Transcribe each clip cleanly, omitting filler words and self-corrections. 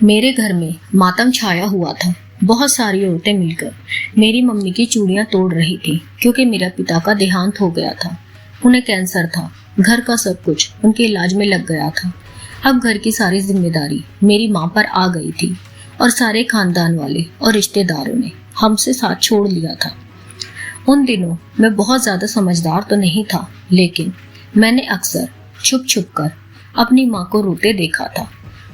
मेरे घर में मातम छाया हुआ था। बहुत सारी औरतें मिलकर मेरी मम्मी की चूड़ियां तोड़ रही थी क्योंकि मेरा पिता का देहांत हो गया था। उन्हें कैंसर था। घर का सब कुछ उनके इलाज में लग गया था। अब घर की सारी जिम्मेदारी मेरी माँ पर आ गई थी और सारे खानदान वाले और रिश्तेदारों ने हमसे साथ छोड़ लिया था। उन दिनों मैं बहुत ज्यादा समझदार तो नहीं था, लेकिन मैंने अक्सर छुप छुप कर अपनी माँ को रोते देखा था।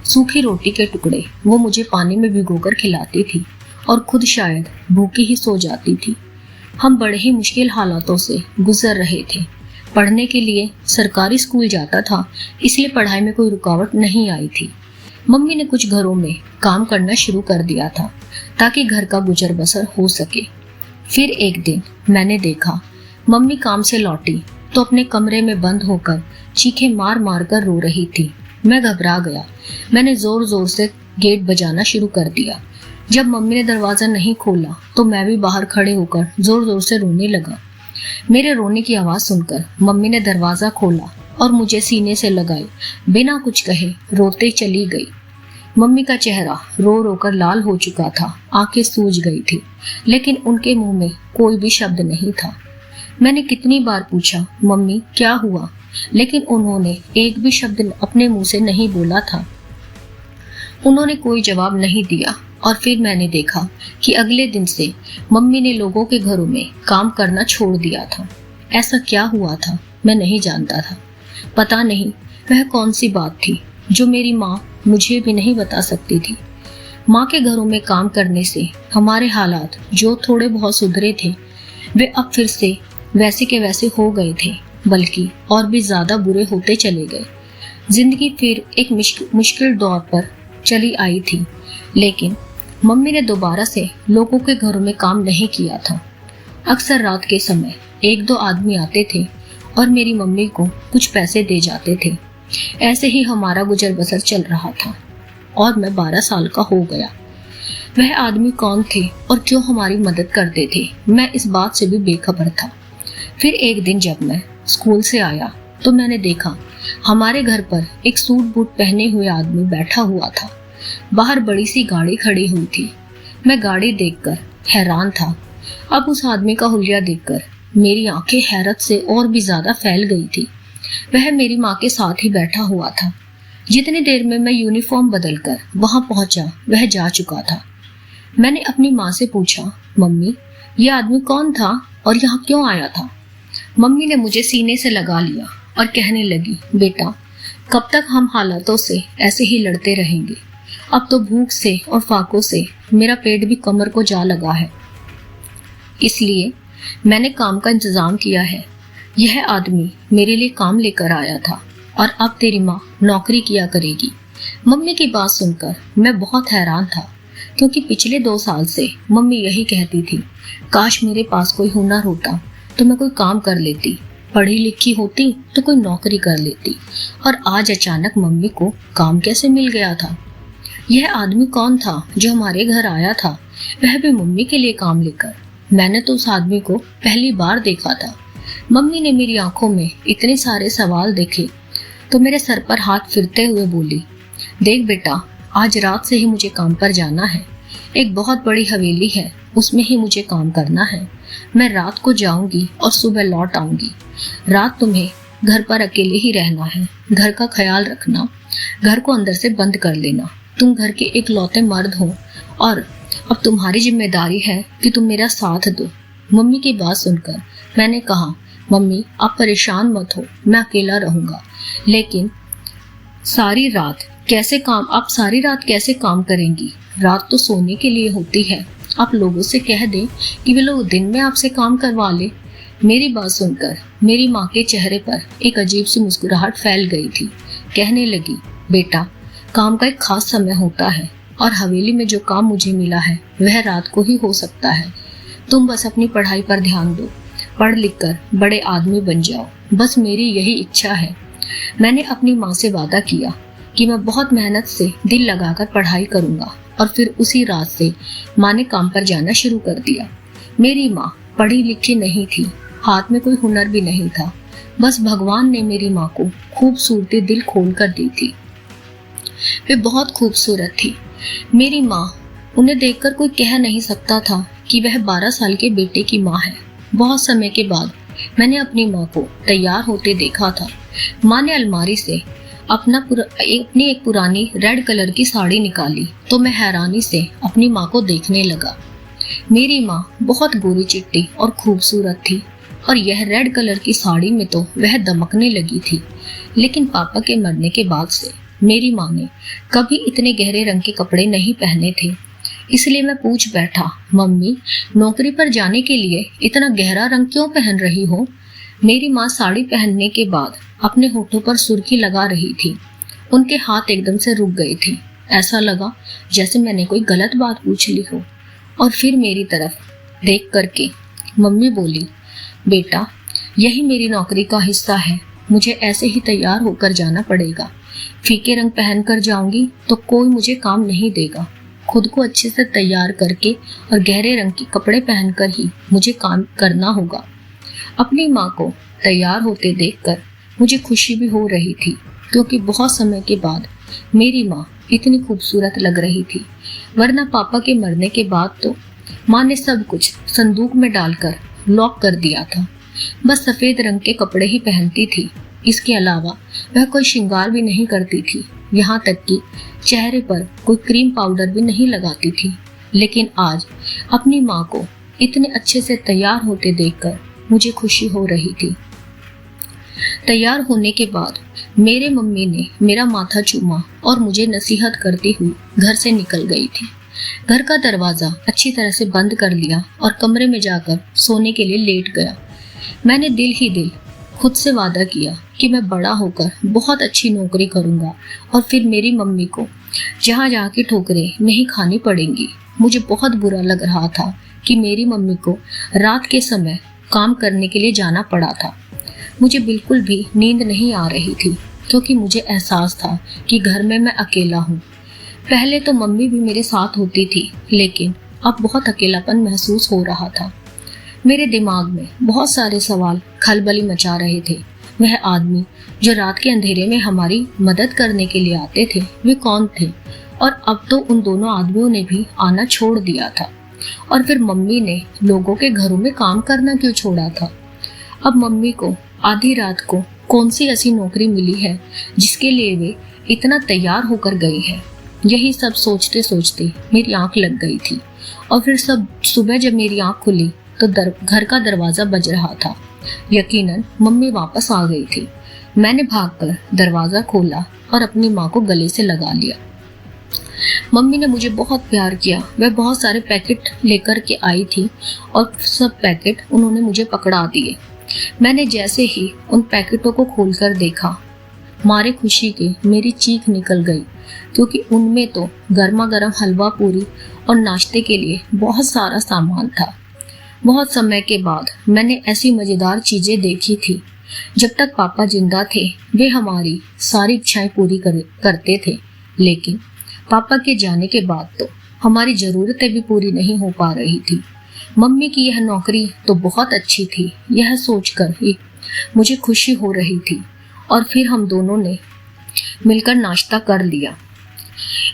सूखी रोटी के टुकड़े वो मुझे पानी में भिगोकर खिलाती थी और खुद शायद भूखी ही सो जाती थी। हम बड़े ही मुश्किल हालातों से गुजर रहे थे। पढ़ने के लिए सरकारी स्कूल जाता था, इसलिए पढ़ाई में कोई रुकावट नहीं आई थी। मम्मी ने कुछ घरों में काम करना शुरू कर दिया था ताकि घर का गुजर बसर हो सके। फिर एक दिन मैंने देखा मम्मी काम से लौटी तो अपने कमरे में बंद होकर चीखें मार मार कर रो रही थी। मैं घबरा गया। मैंने जोर जोर से गेट बजाना शुरू कर दिया। जब मम्मी ने दरवाजा नहीं खोला तो मैं भी बाहर खड़े होकर जोर जोर से रोने लगा। मेरे रोने की आवाज सुनकर मम्मी ने दरवाजा खोला और मुझे सीने से लगाए बिना कुछ कहे रोते चली गई। मम्मी का चेहरा रो रो कर लाल हो चुका था, आंखें सूज गई थी, लेकिन उनके मुंह में कोई भी शब्द नहीं था। मैंने कितनी बार पूछा, मम्मी क्या हुआ, लेकिन उन्होंने एक भी शब्द अपने मुंह से नहीं बोला था। उन्होंने कोई जवाब नहीं दिया और फिर मैंने देखा कि अगले दिन से मम्मी ने लोगों के घरों में काम करना छोड़ दिया था। ऐसा क्या हुआ था मैं नहीं जानता था। पता नहीं वह कौन सी बात थी जो मेरी माँ मुझे भी नहीं बता सकती थी। माँ के घरों में काम करने से हमारे हालात जो थोड़े बहुत सुधरे थे वे अब फिर से वैसे के वैसे हो गए थे, बल्कि और भी ज्यादा बुरे होते चले गए। जिंदगी फिर एक मुश्किल दौर पर चली आई थी, लेकिन मम्मी ने दोबारा से लोगों के घरों में काम नहीं किया था। अक्सर रात के समय एक दो आदमी आते थे और मेरी मम्मी को कुछ पैसे दे जाते थे। ऐसे ही हमारा गुजर बसर चल रहा था और मैं 12 साल का हो गया। वह आदमी कौन थे और क्यों हमारी मदद करते थे, मैं इस बात से भी बेखबर था। फिर एक दिन जब मैं स्कूल से आया तो मैंने देखा हमारे घर पर एक सूट बूट पहने हुए आदमी बैठा हुआ था। बाहर बड़ी सी गाड़ी खड़ी हुई थी। मैं गाड़ी देखकर हैरान था। अब उस आदमी का हुलिया देखकर मेरी आंखें हैरत से और भी ज्यादा फैल गई थी। वह मेरी माँ के साथ ही बैठा हुआ था। जितनी देर में मैं यूनिफॉर्म बदलकर वहां पहुंचा वह जा चुका था। मैंने अपनी माँ से पूछा, मम्मी ये आदमी कौन था और यहाँ क्यों आया था? मम्मी ने मुझे सीने से लगा लिया और कहने लगी, बेटा कब तक हम हालातों से ऐसे ही लड़ते रहेंगे? अब तो भूख से और फाकों से मेरा पेट भी कमर को जा लगा है, इसलिए मैंने काम का इंतजाम किया है। यह आदमी मेरे लिए काम लेकर आया था और अब तेरी माँ नौकरी किया करेगी। मम्मी की बात सुनकर मैं बहुत हैरान था, क्योंकि पिछले 2 साल से मम्मी यही कहती थी, काश मेरे पास कोई हुनर होता तो मैं कोई काम कर लेती, पढ़ी लिखी होती तो कोई नौकरी कर लेती। और आज अचानक मम्मी को काम कैसे मिल गया था? यह आदमी कौन था जो हमारे घर आया था, वह भी मम्मी के लिए काम लेकर? मैंने तो उस आदमी को पहली बार देखा था। मम्मी ने मेरी आंखों में इतने सारे सवाल देखे तो मेरे सर पर हाथ फिरते हुए बोली, देख बेटा, आज रात से ही मुझे काम पर जाना है। एक बहुत बड़ी हवेली है, उसमें ही मुझे काम करना है। मैं रात को जाऊंगी और सुबह लौट आऊंगी। रात तुम्हें घर पर अकेले ही रहना है। घर का ख्याल रखना, घर को अंदर से बंद कर लेना। तुम घर के इकलौते मर्द हो और अब तुम्हारी जिम्मेदारी है कि तुम मेरा साथ दो। मम्मी की बात सुनकर मैंने कहा, मम्मी आप परेशान मत हो, मैं अकेला रहूंगा, लेकिन आप सारी रात कैसे काम करेंगी? रात तो सोने के लिए होती है। आप लोगों से कह दें कि वे लोग दिन में आपसे काम करवा ले। मेरी बात सुनकर मेरी माँ के चेहरे पर एक अजीब सी मुस्कुराहट फैल गई थी। कहने लगी, बेटा काम का एक खास समय होता है और हवेली में जो काम मुझे मिला है वह रात को ही हो सकता है। तुम बस अपनी पढ़ाई पर ध्यान दो, पढ़ लिख कर बड़े आदमी बन जाओ, बस मेरी यही इच्छा है। मैंने अपनी माँ से वादा किया कि मैं बहुत मेहनत से दिल लगाकर पढ़ाई करूंगा और फिर उसी रात से माँ ने काम पर जाना शुरू कर दिया। मेरी माँ पढ़ी लिखी नहीं थी, हाथ में कोई हुनर भी नहीं था, बस भगवान ने मेरी माँ को खूबसूरती दिल खोल कर दी थी। वे बहुत खूबसूरत थी। मेरी माँ, उन्हें देखकर कोई कह नहीं सकता था कि वह 12 साल के बेटे की माँ है। बहुत समय के बाद मैंने अपनी माँ को तैयार होते देखा था। माँ ने अलमारी से अपनी एक पुरानी रेड कलर की साड़ी निकाली तो मैं हैरानी से अपनी माँ को देखने लगा। मेरी माँ बहुत गोरी चिट्टी और खूबसूरत थी और यह रेड कलर की साड़ी में तो वह दमकने लगी थी। लेकिन पापा के मरने के बाद से मेरी माँ ने कभी इतने गहरे रंग के कपड़े नहीं पहने थे। इसलिए मैं पूछ बैठा, मम्मी, नौकरी पर जाने के लिए इतना गहरा रंग क्यों पहन रही हो? मेरी माँ साड़ी पहनने के बाद अपने होठों पर सुर्खी लगा रही थी। उनके हाथ एकदम से रुक गए थे। ऐसा लगा जैसे मैंने कोई गलत बात पूछ ली हो। और फिर मेरी तरफ देख करके मम्मी बोली, बेटा, यही मेरी नौकरी का हिस्सा है। मुझे ऐसे ही तैयार होकर जाना पड़ेगा। फीके रंग पहन कर जाऊंगी तो कोई मुझे काम नहीं देगा। खुद को अच्छे से तैयार करके और गहरे रंग के कपड़े पहनकर ही मुझे काम करना होगा। अपनी माँ को तैयार होते देखकर मुझे खुशी भी हो रही थी, क्योंकि बहुत समय के बाद मेरी माँ इतनी खूबसूरत लग रही थी। वरना पापा के मरने के बाद तो माँ ने सब कुछ संदूक में डालकर लॉक कर दिया था। बस सफेद रंग के कपड़े ही पहनती थी। इसके अलावा वह कोई श्रृंगार भी नहीं करती थी। यहाँ तक कि चेहरे पर कोई क्रीम पाउडर भी नहीं लगाती थी। लेकिन आज अपनी माँ को इतने अच्छे से तैयार होते देखकर मुझे खुशी हो रही थी। तैयार होने के बाद मेरे मम्मी ने मेरा माथा चूमा और मुझे नसीहत करती हुई घर से निकल गई थी। घर का दरवाजा अच्छी तरह से बंद कर लिया और कमरे में जाकर सोने के लिए लेट गया। मैंने दिल ही दिल खुद से वादा किया कि मैं बड़ा होकर बहुत अच्छी नौकरी करूंगा और फिर मेरी मम्मी को जहाँ जहाँ की ठोकरें नहीं खानी पड़ेंगी। मुझे बहुत बुरा लग रहा था कि मेरी मम्मी को रात के समय काम करने के लिए जाना पड़ा था। मुझे बिल्कुल भी नींद नहीं आ रही थी, क्योंकि मुझे एहसास था कि घर में मैं अकेला हूँ। पहले तो मम्मी भी मेरे साथ होती थी, लेकिन अब बहुत अकेलापन महसूस हो रहा था। मेरे दिमाग में बहुत सारे सवाल खलबली मचा रहे थे। वह आदमी जो रात के अंधेरे में हमारी मदद करने के लिए आते थे, वे कौन थे? और अब तो उन दोनों आदमियों ने भी आना छोड़ दिया था। और फिर मम्मी ने लोगों के घरों में काम करना क्यों छोड़ा था? अब मम्मी को आधी रात को कौन सी ऐसी नौकरी मिली है जिसके लिए वे इतना तैयार होकर गई है? यही सब सोचते सोचते मेरी आंख लग गई थी। और फिर सुबह जब मेरी आंख खुली तो घर का दरवाजा बज रहा था। यकीनन मम्मी वापस आ गई थी। मैंने भागकर दरवाजा खोला और अपनी माँ को गले से लगा लिया। मम्मी ने मुझे बहुत प्यार किया। वह बहुत सारे पैकेट लेकर के आई थी और सब पैकेट उन्होंने मुझे पकड़ा दिए। मैंने जैसे ही उन पैकेटों को खोलकर देखा, मारे खुशी के मेरी चीख निकल गई, क्योंकि उनमें तो गर्मा गर्म हलवा पूरी और नाश्ते के लिए बहुत सारा सामान था। बहुत समय के बाद मैंने ऐसी मजेदार चीजें देखी थी। जब तक पापा जिंदा थे वे हमारी सारी इच्छाएं पूरी करते थे, लेकिन पापा के जाने के बाद तो हमारी जरूरतें भी पूरी नहीं हो पा रही थी। मम्मी की यह नौकरी तो बहुत अच्छी थी, यह सोचकर ही मुझे खुशी हो रही थी। और फिर हम दोनों ने मिलकर नाश्ता कर लिया।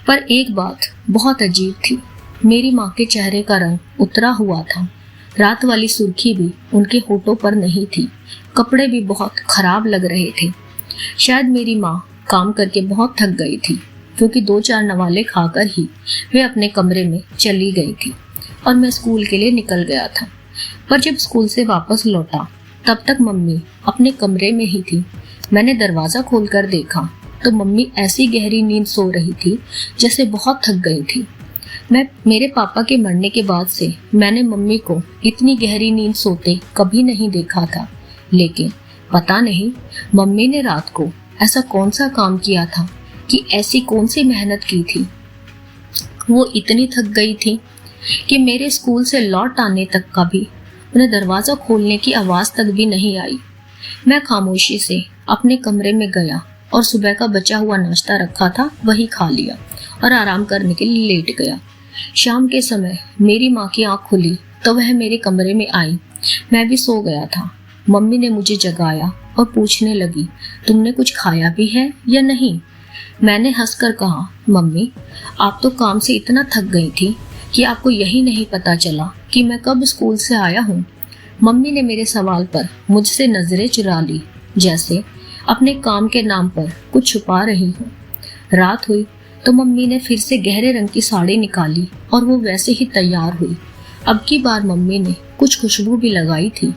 पर एक बात बहुत अजीब थी। मेरी माँ के चेहरे का रंग उतरा हुआ था। रात वाली सुर्खी भी उनके होठों पर नहीं थी। कपड़े भी बहुत खराब लग रहे थे। शायद मेरी माँ काम करके बहुत थक गई थी, क्योंकि 2-4 नवाले खाकर ही वे अपने कमरे में चली गई थी और मैं स्कूल के लिए निकल गया था। पर जब स्कूल से वापस लौटा तब तक मम्मी अपने कमरे में ही थी। मैंने दरवाजा खोलकर देखा तो मम्मी ऐसी गहरी नींद सो रही थी जैसे बहुत थक गई थी। मेरे पापा के मरने के बाद से मैंने मम्मी को इतनी गहरी नींद सोते कभी नहीं देखा था। लेकिन पता नहीं मम्मी ने रात को ऐसा कौन सा काम किया था कि ऐसी कौन सी मेहनत की थी। वो इतनी थक गई थी कि मेरे स्कूल से लौट आने तक का भी उन्हें दरवाजा खोलने की आवाज तक भी नहीं आई। मैं खामोशी से अपने कमरे में गया और सुबह का बचा हुआ नाश्ता रखा था वही खा लिया और आराम करने के लिए लेट गया। शाम के समय मेरी माँ की आंख खुली तो वह मेरे कमरे में आई। मैं भी सो गया था। मम्मी ने मुझे जगाया और पूछने लगी, तुमने कुछ खाया भी है या नहीं? मैंने हंसकर कहा, मम्मी आप तो काम से इतना थक गई थी कि आपको यही नहीं पता चला कि मैं कब स्कूल से आया हूँ। मम्मी ने मेरे सवाल पर मुझसे नजरें चुरा ली, जैसे अपने काम के नाम पर कुछ छुपा रही हूँ। रात हुई तो मम्मी ने फिर से गहरे रंग की साड़ी निकाली और वो वैसे ही तैयार हुई। अब की बार मम्मी ने कुछ खुशबू भी लगाई थी।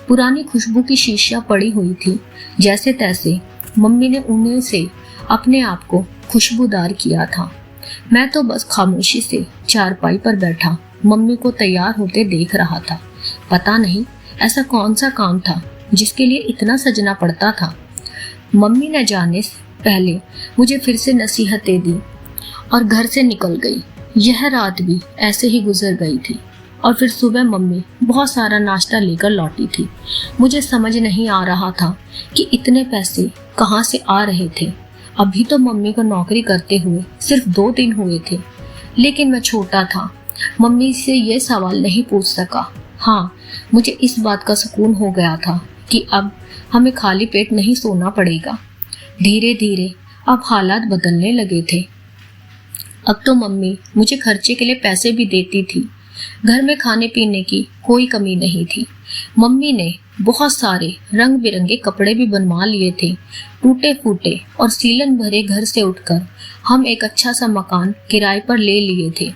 पुरानी खुशबू की शीशियाँ पड़ी हुई थी। जैसे तैसे मम्मी ने उन्हें से अपने आप को खुशबूदार किया था। मैं तो बस खामोशी से चारपाई पर बैठा मम्मी को तैयार होते देख रहा था। पता नहीं ऐसा कौन सा काम था जिसके लिए इतना सजना पड़ता था। मम्मी न जाने से पहले मुझे फिर से नसीहतें दी और घर से निकल गई। यह रात भी ऐसे ही गुजर गई थी और फिर सुबह मम्मी बहुत सारा नाश्ता लेकर लौटी थी। मुझे समझ नहीं आ रहा था कि इतने पैसे कहाँ से आ रहे थे। अभी तो मम्मी को नौकरी करते हुए सिर्फ 2 दिन हुए थे, लेकिन मैं छोटा था, मम्मी से ये सवाल नहीं पूछ सका। हाँ, मुझे इस बात का सुकून हो गया था कि अब हमें खाली पेट नहीं सोना पड़ेगा। धीरे धीरे अब हालात बदलने लगे थे। अब तो मम्मी मुझे खर्चे के लिए पैसे भी देती थी। घर में खाने पीने की कोई कमी नहीं थी। मम्मी ने बहुत सारे रंग बिरंगे कपड़े भी बनवा लिए थे। टूटे फूटे और सीलन भरे घर से उठकर हम एक अच्छा सा मकान किराए पर ले लिए थे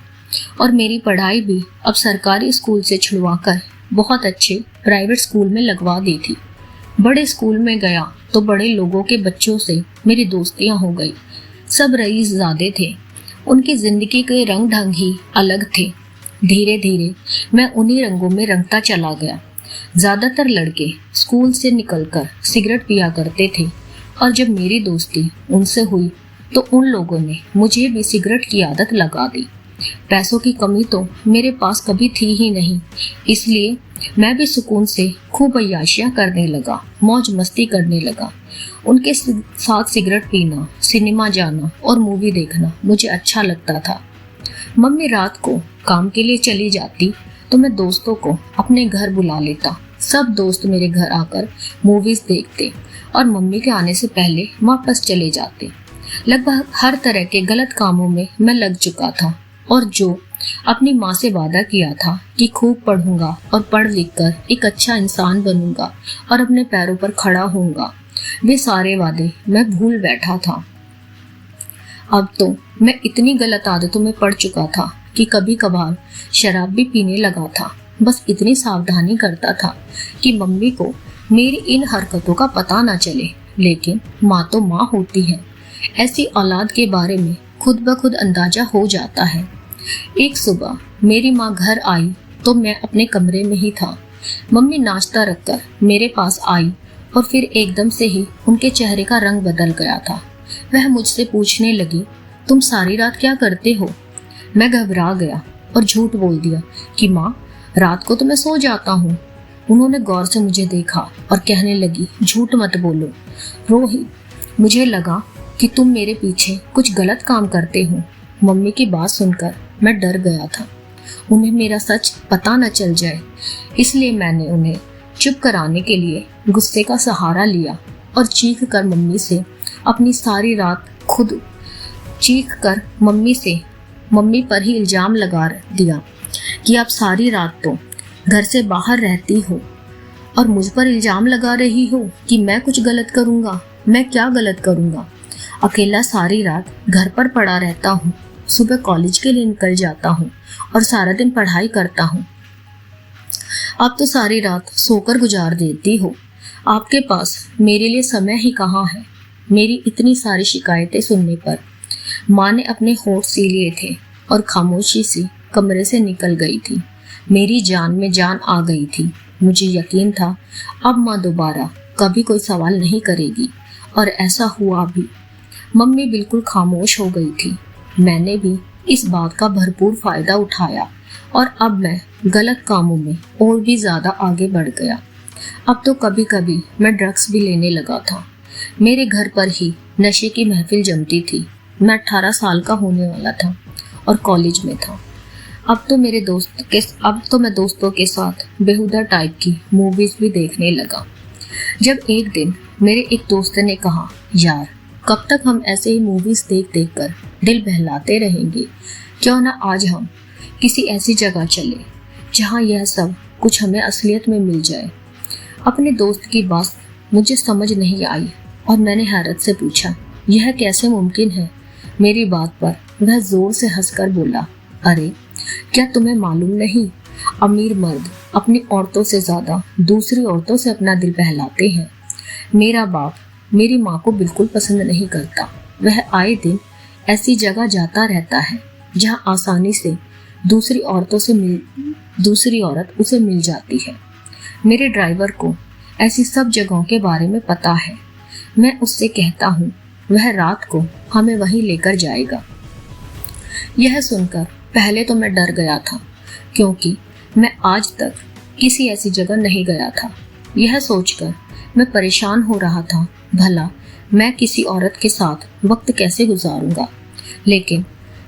और मेरी पढ़ाई भी अब सरकारी स्कूल से छुड़वाकर बहुत अच्छे प्राइवेट स्कूल में लगवा दी थी। बड़े स्कूल में गया तो बड़े लोगों के बच्चों से मेरी दोस्तियां हो गई। सब रईसज़ादे थे। उनकी जिंदगी के रंग ढंग ही अलग थे। धीरे धीरे मैं उन्हीं रंगों में रंगता चला गया। ज्यादातर लड़के स्कूल से निकलकर सिगरेट पिया करते थे और जब मेरी दोस्ती उनसे हुई तो उन लोगों ने मुझे भी सिगरेट की आदत लगा दी। पैसों की कमी तो मेरे पास कभी थी ही नहीं, इसलिए मैं भी सुकून से खूब अय्याशियां करने लगा, मौज मस्ती करने लगा। उनके साथ सिगरेट पीना, सिनेमा जाना और मूवी देखना मुझे अच्छा लगता था। मम्मी रात को काम के लिए चली जाती तो मैं दोस्तों को अपने घर बुला लेता। सब दोस्त मेरे घर आकर मूवीज देखते और मम्मी के आने से पहले वापस चले जाते। लगभग हर तरह के गलत कामों में मैं लग चुका था और जो अपनी माँ से वादा किया था कि खूब पढ़ूंगा और पढ़ लिख कर एक अच्छा इंसान बनूंगा और अपने पैरों पर खड़ा होऊंगा, वे सारे वादे मैं भूल बैठा था। अब तो मैं इतनी गलत आदतों में पड़ चुका था कि कभी कभार शराब भी पीने लगा था। बस इतनी सावधानी करता था कि मम्मी को मेरी इन हरकतों का पता ना चले, लेकिन माँ तो माँ होती है। ऐसी औलाद के बारे में खुद ब खुद अंदाजा हो जाता है। एक सुबह मेरी माँ घर आई तो मैं अपने कमरे में ही था। मम्मी नाश्ता रखकर मेरे पास आई और फिर एकदम से ही उनके चेहरे का रंग बदल गया था। वह मुझसे पूछने लगी, तुम सारी रात क्या करते हो? मैं घबरा गया और झूठ बोल दिया कि माँ, रात को तो मैं सो जाता हूँ। उन्होंने गौर से मुझे देखा और कहने लगी, झूठ मत बोलो रोहित, मुझे लगा कि तुम मेरे पीछे कुछ गलत काम करते हो। मम्मी की बात सुनकर मैं डर गया था, उन्हें मेरा सच पता न चल जाए, इसलिए मैंने उन्हें चुप कराने के लिए गुस्से का सहारा लिया और चीख कर मम्मी पर ही इल्जाम लगा दिया कि आप सारी रात तो घर से बाहर रहती हो और मुझ पर इल्जाम लगा रही हो कि मैं कुछ गलत करूँगा। मैं क्या गलत करूँगा? अकेला सारी रात घर पर पड़ा रहता हूँ, सुबह कॉलेज के लिए निकल जाता हूँ और सारा दिन पढ़ाई करता हूँ। आप तो सारी रात सोकर गुजार देती हो। आपके पास मेरे लिए समय ही कहाँ है? मेरी इतनी सारी शिकायतें सुनने पर माँ ने अपने होंठ सी लिए थे और खामोशी से कमरे से निकल गई थी। मेरी जान में जान आ गई थी। मुझे यकीन था अब माँ दोबारा कभी कोई सवाल नहीं करेगी, और ऐसा हुआ भी। मम्मी बिल्कुल खामोश हो गई थी। मैंने भी इस बात का भरपूर फायदा उठाया और अब मैं गलत कामों में और भी ज्यादा आगे बढ़ गया। अब तो कभी कभी मैं ड्रग्स भी लेने लगा था। मेरे घर पर ही नशे की महफिल जमती थी। मैं 18 साल का होने वाला था और कॉलेज में था। अब तो मैं दोस्तों के साथ बेहुदा टाइप की मूवीज भी देखने लगा। जब एक दिन मेरे एक दोस्त ने कहा, यार कब तक हम ऐसे ही मूवीज देख देख कर दिल बहलाते रहेंगे? क्यों ना आज हम किसी ऐसी जगह चले जहाँ यह सब कुछ हमें असलियत में मिल जाए। अपने दोस्त की बात मुझे समझ नहीं आई और मैंने हैरत से पूछा, यह कैसे मुमकिन है? मेरी बात पर वह जोर से हंसकर बोला, अरे क्या तुम्हें मालूम नहीं, अमीर मर्द अपनी औरतों से ज्यादा दूसरी औरतों से अपना दिल बहलाते हैं। मेरा बाप मेरी माँ को बिल्कुल पसंद नहीं करता। वह आए दिन ऐसी जगह जाता रहता है जहाँ आसानी से दूसरी औरत उसे मिल जाती है। मेरे ड्राइवर को ऐसी सब जगहों के बारे में पता है। मैं उससे कहता हूँ वह रात को हमें वहीं लेकर जाएगा। यह सुनकर पहले तो मैं डर गया था, क्योंकि मैं आज तक किसी ऐसी जगह नहीं गया था। यह सोचकर मैं परेशान हो रहा था, भला मैं किसी औरत के साथ वक्त कैसे गुजारूंगा। लेकिन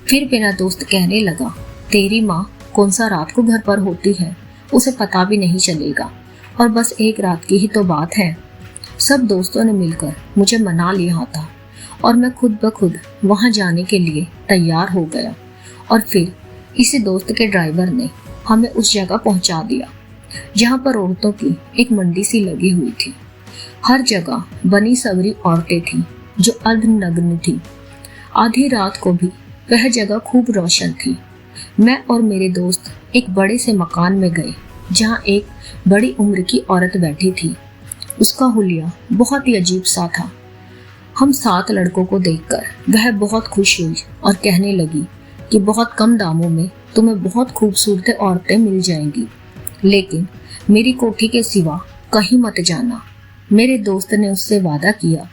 फिर मेरा दोस्त कहने लगा, तेरी माँ कौन सा रात को घर पर होती है, उसे पता भी नहीं चलेगा, और बस एक रात की ही तो बात है। सब दोस्तों ने मिलकर मुझे मना लिया था और मैं खुद ब खुद वहां जाने के लिए तैयार हो गया। और फिर इसी दोस्त के ड्राइवर ने हमें उस जगह पहुंचा दिया जहां पर औरतों की एक मंडी सी लगी हुई थी। हर जगह बनी सवरी औरतें थीं जो अर्धनग्न थीं। आधी रात को भी वह जगह खूब रोशन थी। मैं और मेरे दोस्त एक बड़े से मकान में गए जहां एक बड़ी उम्र की औरत बैठी थी। उसका हुलिया बहुत ही अजीब सा था। हम 7 लड़कों को देखकर वह बहुत खुश हुई और कहने लगी कि बहुत कम दामों में तुम्हें बहुत खूबसूरत औरतें मिल जाएंगी, लेकिन मेरी कोठी के सिवा कहीं मत जाना। मेरे दोस्त ने उससे वादा किया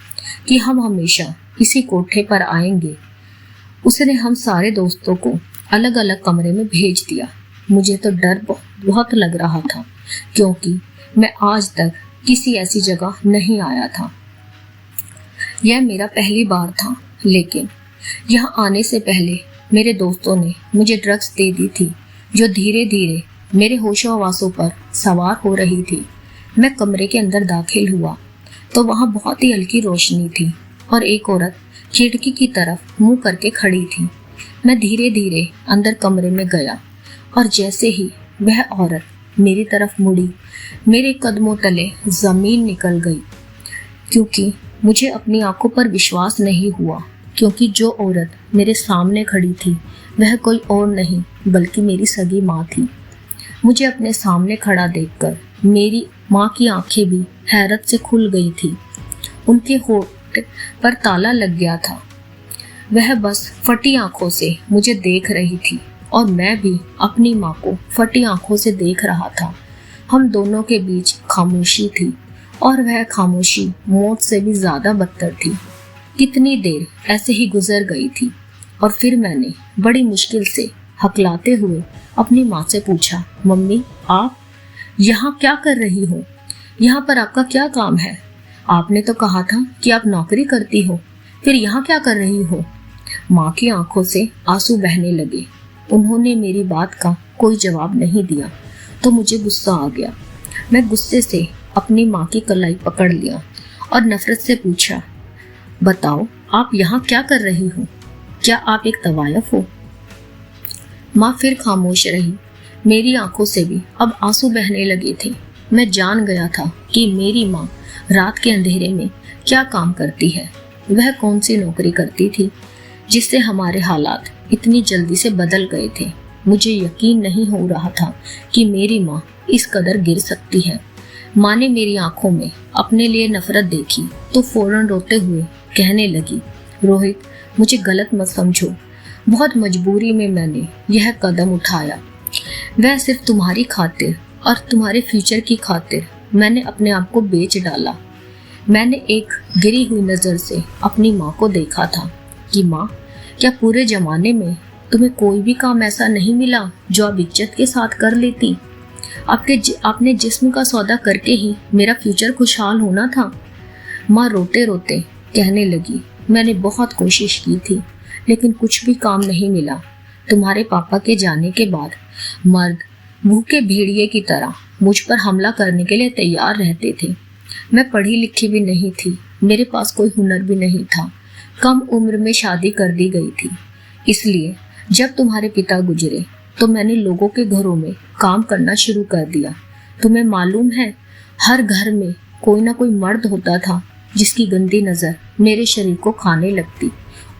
कि हम हमेशा इसी कोठे पर आएंगे। उसने हम सारे दोस्तों को अलग अलग कमरे में भेज दिया। मुझे तो डर बहुत लग रहा था, क्योंकि मैं आज तक किसी ऐसी जगह नहीं आया था। यह मेरा पहली बार था, लेकिन यहाँ आने से पहले मेरे दोस्तों ने मुझे ड्रग्स दे दी थी, जो धीरे धीरे मेरे होशो-हवासों पर सवार हो रही थी। मैं कमरे के अंदर दाखिल हुआ तो वहाँ बहुत ही हल्की रोशनी थी और एक औरत खिड़की की तरफ मुंह करके खड़ी थी। मैं धीरे धीरे अंदर कमरे में गया और जैसे ही वह औरत मेरी तरफ मुड़ी, मेरे कदमों तले जमीन निकल गई, क्योंकि मुझे अपनी आंखों पर विश्वास नहीं हुआ। क्योंकि जो औरत मेरे सामने खड़ी थी वह कोई और नहीं बल्कि मेरी सगी माँ थी। मुझे अपने सामने खड़ा देखकर मेरी माँ की आंखें भी हैरत से खुल गई थी। उनके होठ पर ताला लग गया था। वह बस फटी आंखों से मुझे देख रही थी और मैं भी अपनी माँ को फटी आंखों से देख रहा था। हम दोनों के बीच खामोशी थी और वह खामोशी मौत से भी ज्यादा बदतर थी। कितनी देर ऐसे ही गुजर गई थी और फिर मैंने बड़ी मुश्किल से हकलाते हुए अपनी माँ से पूछा, मम्मी आप यहाँ क्या कर रही हो? यहाँ पर आपका क्या काम है? आपने तो कहा था कि आप नौकरी करती हो, फिर यहाँ क्या कर रही हो? माँ की आंखों से आंसू बहने लगे। उन्होंने मेरी बात का कोई जवाब नहीं दिया तो मुझे गुस्सा आ गया। मैं गुस्से से अपनी माँ की कलाई पकड़ लिया और नफरत से पूछा, बताओ आप यहाँ क्या कर रही हो? क्या आप एक तवायफ हो? माँ फिर खामोश रही। मेरी आंखों से भी अब आंसू बहने लगे थे। मैं जान गया था कि मेरी माँ रात के अंधेरे में क्या काम करती है। वह कौन सी नौकरी करती थी जिससे हमारे हालात इतनी जल्दी से बदल गए थे। मुझे यकीन नहीं हो रहा था कि मेरी माँ इस कदर गिर सकती है। माँ ने मेरी आंखों में अपने लिए नफरत देखी तो फौरन रोते हुए कहने लगी, रोहित मुझे गलत मत समझो, बहुत मजबूरी में मैंने यह कदम उठाया। वह सिर्फ तुम्हारी खातिर और तुम्हारे फ्यूचर की खातिर मैंने अपने आप को बेच डाला। मैंने एक गिरी हुई नज़र से अपनी माँ को देखा था कि माँ, क्या पूरे जमाने में तुम्हें कोई भी काम ऐसा नहीं मिला जो आप इज्जत के साथ कर लेती? आपने जिस्म का सौदा करके ही मेरा फ्यूचर खुशहाल होना था। माँ रोते रोते कहने लगी, मैंने बहुत कोशिश की थी लेकिन कुछ भी काम नहीं मिला। तुम्हारे पापा के जाने के बाद मर्द भूखे भेड़िए की तरह मुझ पर हमला करने के लिए तैयार रहते थे। मैं पढ़ी लिखी भी नहीं थी, मेरे पास कोई हुनर भी नहीं था। कम उम्र में शादी कर दी गई थी। इसलिए जब तुम्हारे पिता गुजरे तो मैंने लोगों के घरों में काम करना शुरू कर दिया। तुम्हें मालूम है, हर घर में कोई ना कोई मर्द होता था जिसकी गंदी नजर मेरे शरीर को खाने लगती,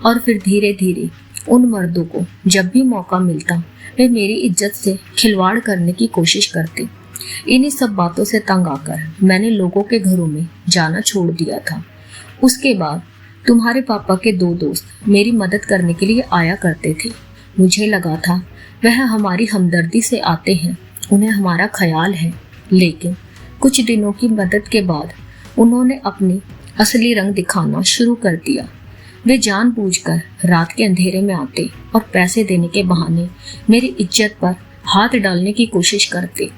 और फिर धीरे धीरे उन मर्दों को जब भी मौका मिलता वे मेरी इज्जत से खिलवाड़ करने की कोशिश करते। इन्हीं सब बातों से तंग आकर मैंने लोगों के घरों में जाना छोड़ दिया था। उसके बाद तुम्हारे पापा के 2 दोस्त मेरी मदद करने के लिए आया करते थे। मुझे लगा था वह हमारी हमदर्दी से आते हैं, उन्हें हमारा ख्याल है। लेकिन कुछ दिनों की मदद के बाद उन्होंने अपनी असली रंग दिखाना शुरू कर दिया। वे जानबूझकर रात के अंधेरे में आते और पैसे देने के बहाने मेरी इज्जत पर हाथ डालने की कोशिश करते।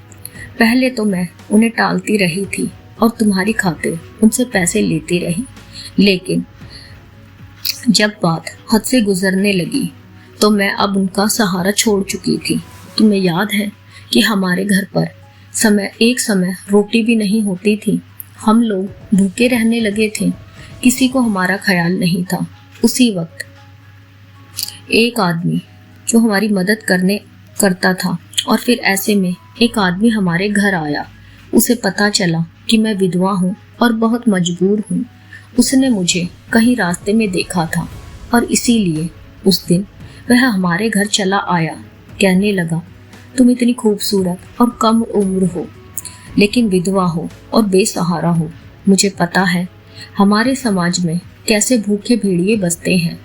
पहले तो मैं उन्हें टालती रही थी और तुम्हारी खातिर उनसे पैसे लेती रही, लेकिन जब बात हद से गुजरने लगी तो मैं अब उनका सहारा छोड़ चुकी थी। तुम्हें याद है कि हमारे घर पर एक समय रोटी भी नहीं होती थी। हम लोग भूखे रहने लगे थे, किसी को हमारा ख्याल नहीं था। उसी वक्त एक आदमी जो हमारी मदद करता था, और फिर ऐसे में एक आदमी हमारे घर आया। उसे पता चला कि मैं विधवा हूँ और बहुत मजबूर हूँ। उसने मुझे कहीं रास्ते में देखा था और इसीलिए उस दिन वह हमारे घर चला आया। कहने लगा, तुम इतनी खूबसूरत और कम उम्र हो, लेकिन विधवा हो और बेसहारा हो। मुझे पता है हमारे समाज में कैसे भूखे भेड़िए बसते हैं।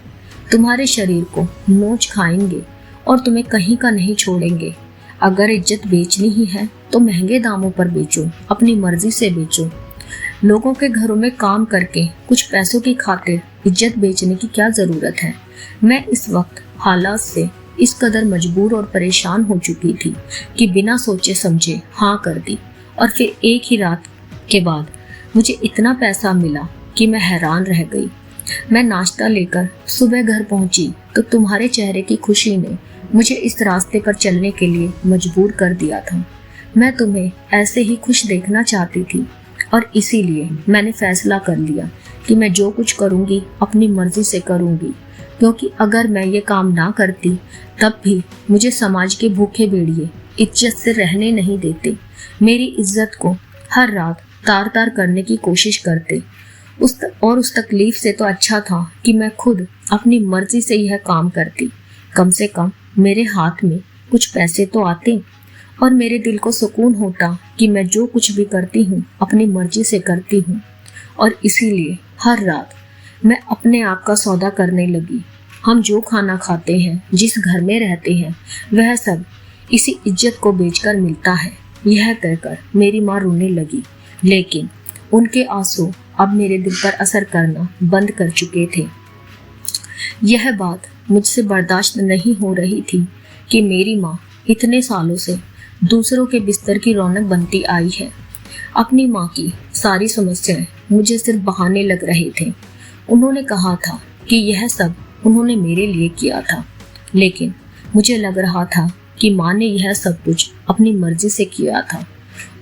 तुम्हारे शरीर को नोच खाएंगे और तुम्हें कहीं का नहीं छोड़ेंगे। अगर इज्जत बेचनी ही है तो महंगे दामों पर बेचो, अपनी मर्जी से बेचो। लोगों के घरों में काम करके कुछ पैसों की खातिर इज्जत बेचने की क्या जरूरत है। मैं इस वक्त हालात से इस कदर मजबूर और परेशान हो चुकी थी कि बिना सोचे समझे हाँ कर दी, और फिर एक ही रात के बाद मुझे इतना पैसा मिला कि मैं हैरान रह गई। मैं नाश्ता लेकर सुबह घर पहुंची तो तुम्हारे चेहरे की खुशी ने मुझे इस रास्ते पर चलने के लिए मजबूर कर दिया था। मैं तुम्हें ऐसे ही खुश देखना चाहती थी और इसीलिए मैंने फैसला कर लिया कि मैं जो कुछ करूंगी अपनी मर्जी से करूंगी, क्योंकि अगर मैं ये काम ना करती तब भी मुझे समाज के भूखे भेड़िए इज्जत से रहने नहीं देते। मेरी इज्जत को हर रात तार तार करने की कोशिश करते। उस तकलीफ से तो अच्छा था कि मैं खुद अपनी मर्जी से यह काम करती। कम से कम मेरे हाथ में कुछ पैसे तो आते और मेरे दिल को सुकून होता कि मैं जो कुछ भी करती हूँ अपनी मर्जी से करती हूँ। और इसीलिए हर रात मैं अपने आप का सौदा करने लगी। हम जो खाना खाते हैं, जिस घर में रहते हैं, वह सब इसी इज्जत को बेचकर मिलता है। यह कहकर मेरी माँ रोने लगी, लेकिन उनके आंसू अब मेरे दिल पर असर करना बंद कर चुके थे। यह बात मुझसे बर्दाश्त नहीं हो रही थी कि मेरी माँ इतने सालों से दूसरों के बिस्तर की रौनक बनती आई है। अपनी माँ की सारी समस्याएं मुझे सिर्फ बहाने लग रहे थे। उन्होंने कहा था कि यह सब उन्होंने मेरे लिए किया था, लेकिन मुझे लग रहा था कि माँ ने यह सब कुछ अपनी मर्जी से किया था।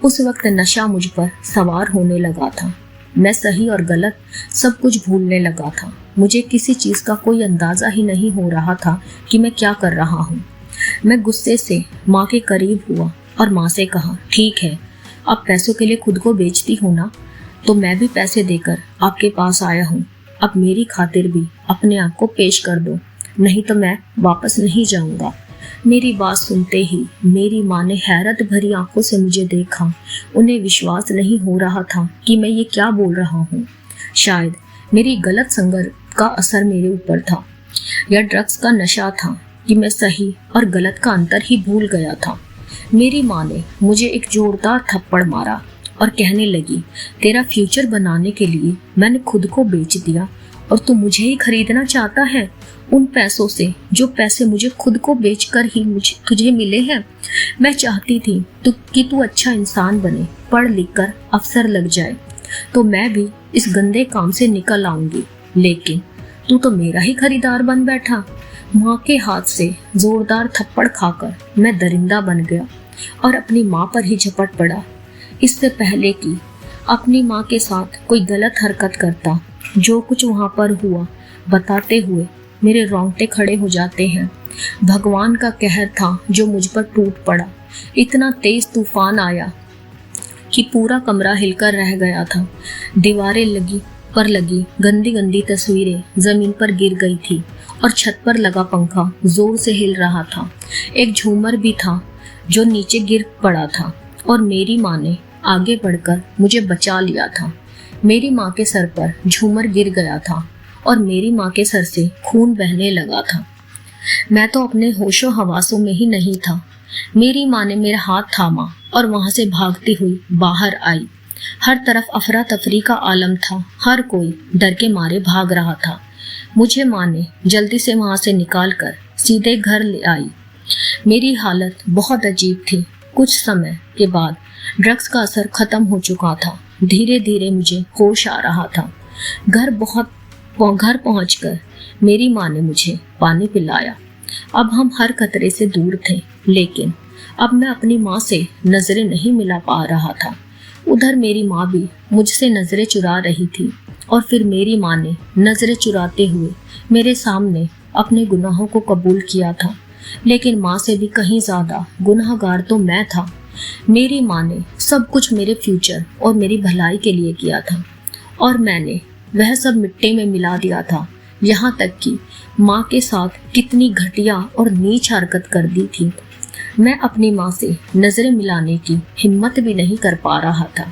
उस वक्त नशा मुझ पर सवार होने लगा था। मैं सही और गलत सब कुछ भूलने लगा था। मुझे किसी चीज़ का कोई अंदाज़ा ही नहीं हो रहा था कि मैं क्या कर रहा हूँ। मैं गुस्से से माँ के करीब हुआ और माँ से कहा, ठीक है, अब पैसों के लिए खुद को बेचती हो ना, तो मैं भी पैसे देकर आपके पास आया हूँ। अब मेरी खातिर भी अपने आप को पेश कर दो, नहीं तो मैं वापस नहीं जाऊँगा। मेरी बात सुनते ही मेरी माँ ने हैरत भरी आंखों से मुझे देखा। उन्हें विश्वास नहीं हो रहा था कि मैं ये क्या बोल रहा हूँ। शायद मेरी गलत संगत का असर मेरे ऊपर था या ड्रग्स का नशा था कि मैं सही और गलत का अंतर ही भूल गया था। मेरी माँ ने मुझे एक जोरदार थप्पड़ मारा और कहने लगी, तेरा फ्यूचर बनाने के लिए मैंने खुद को बेच दिया और तू मुझे ही खरीदना चाहता है, उन पैसों से जो पैसे मुझे खुद को बेचकर ही तुझे मिले हैं। मैं चाहती थी कि तू अच्छा इंसान बने, पढ़ लिख कर अफसर लग जाए, तो मैं भी इस गंदे काम से निकल आऊंगी, लेकिन तू तो मेरा ही खरीदार बन बैठा। माँ के हाथ से जोरदार थप्पड़ खाकर मैं दरिंदा बन गया और अपनी माँ पर ही झपट पड़ा। इससे पहले कि अपनी माँ के साथ कोई गलत हरकत करता, जो कुछ वहाँ पर हुआ बताते हुए मेरे रोंगटे खड़े हो जाते हैं। भगवान का कहर था जो मुझ पर टूट पड़ा। इतना तेज तूफान आया कि पूरा कमरा हिलकर रह गया था। दीवारें लगी गंदी गंदी तस्वीरें जमीन पर गिर गई थी और छत पर लगा पंखा जोर से हिल रहा था। एक झूमर भी था जो नीचे गिर पड़ा था और मेरी माँ ने आगे बढ़कर मुझे बचा लिया था। मेरी माँ के सर पर झूमर गिर गया था और मेरी माँ के सर से खून बहने लगा था। मैं तो अपने होशो हवासों में ही नहीं था। मेरी माँ ने मेरा हाथ थामा और वहां से भागती हुई बाहर आई। हर तरफ अफरा तफरी का आलम था। हर कोई डर के मारे भाग रहा था। मुझे माँ ने जल्दी से वहां से निकालकर सीधे घर ले आई। मेरी हालत बहुत अजीब थी। कुछ समय के बाद ड्रग्स का असर खत्म हो चुका था। धीरे धीरे मुझे होश आ रहा था। घर पहुंचकर मेरी माँ ने मुझे पानी पिलाया। अब हम हर खतरे से दूर थे, लेकिन अब मैं अपनी माँ से नजरें नहीं मिला पा रहा था। उधर मेरी माँ भी मुझसे नजरें चुरा रही थी और फिर मेरी माँ ने नजरें चुराते हुए मेरे सामने अपने गुनाहों को कबूल किया था। लेकिन माँ से भी कहीं ज्यादा गुनाहगार तो मैं था। मेरी माँ ने सब कुछ मेरे फ्यूचर और मेरी भलाई के लिए किया था और मैंने वह सब मिट्टी में मिला दिया था। यहाँ तक कि माँ के साथ कितनी घटिया और नीच हरकत कर दी थी। मैं अपनी माँ से नजरें मिलाने की हिम्मत भी नहीं कर पा रहा था।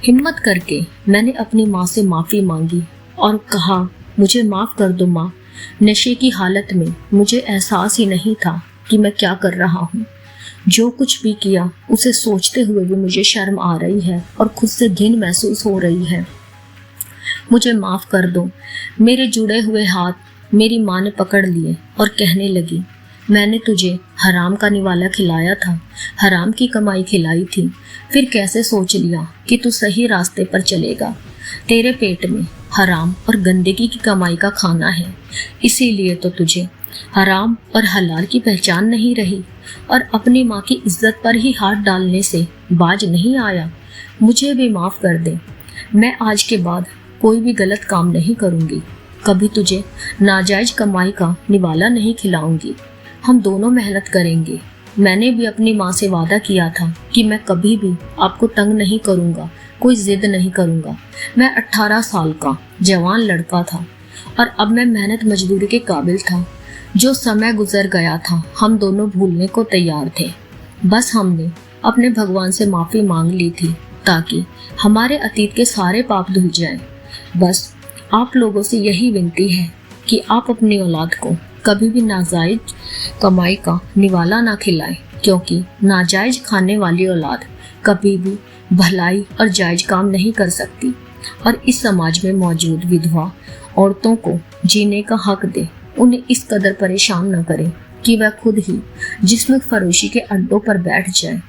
हिम्मत करके मैंने अपनी माँ से माफ़ी मांगी और कहा, मुझे माफ़ कर दो माँ। नशे की हालत में मुझे एहसास ही नहीं था कि मैं क्या कर रहा हूँ। जो कुछ भी किया उसे सोचते हुए भी मुझे शर्म आ रही है और खुद से घिन महसूस हो रही है। मुझे माफ़ कर दो। मेरे जुड़े हुए हाथ मेरी माँ ने पकड़ लिए और कहने लगी, मैंने तुझे हराम का निवाला खिलाया था, हराम की कमाई खिलाई थी। फिर कैसे सोच लिया कि तू सही रास्ते पर चलेगा। तेरे पेट में हराम और गंदगी की कमाई का खाना है, इसीलिए तो तुझे हराम और हलाल की पहचान नहीं रही और अपनी माँ की इज्जत पर ही हाथ डालने से बाज नहीं आया। मुझे भी माफ़ कर दे। मैं आज के बाद कोई भी गलत काम नहीं करूँगी। कभी तुझे नाजायज कमाई का निवाला नहीं खिलाऊंगी। हम दोनों मेहनत करेंगे। मैंने भी अपनी माँ से वादा किया था कि मैं कभी भी आपको तंग नहीं करूँगा, कोई जिद नहीं करूँगा। मैं 18 साल का जवान लड़का था और अब मैं मेहनत मजदूरी के काबिल था। जो समय गुजर गया था हम दोनों भूलने को तैयार थे। बस हमने अपने भगवान से माफ़ी मांग ली थी ताकि हमारे अतीत के सारे पाप धुल जाएं। बस आप लोगों से यही विनती है कि आप अपनी औलाद को कभी भी नाजायज कमाई का निवाला ना खिलाएं, क्योंकि नाजायज खाने वाली औलाद कभी भी भलाई और जायज काम नहीं कर सकती और इस समाज में मौजूद विधवा औरतों को जीने का हक दे। उन्हें इस कदर परेशान न करें कि वह खुद ही जिस्म फरोशी के अड्डों पर बैठ जाए।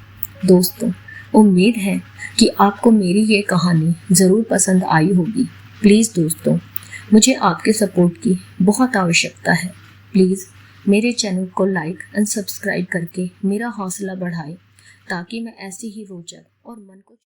दोस्तों, उम्मीद है कि आपको मेरी ये कहानी ज़रूर पसंद आई होगी। प्लीज़ दोस्तों, मुझे आपके सपोर्ट की बहुत आवश्यकता है। प्लीज़ मेरे चैनल को लाइक एंड सब्सक्राइब करके मेरा हौसला बढ़ाएं ताकि मैं ऐसी ही रोचक और मन को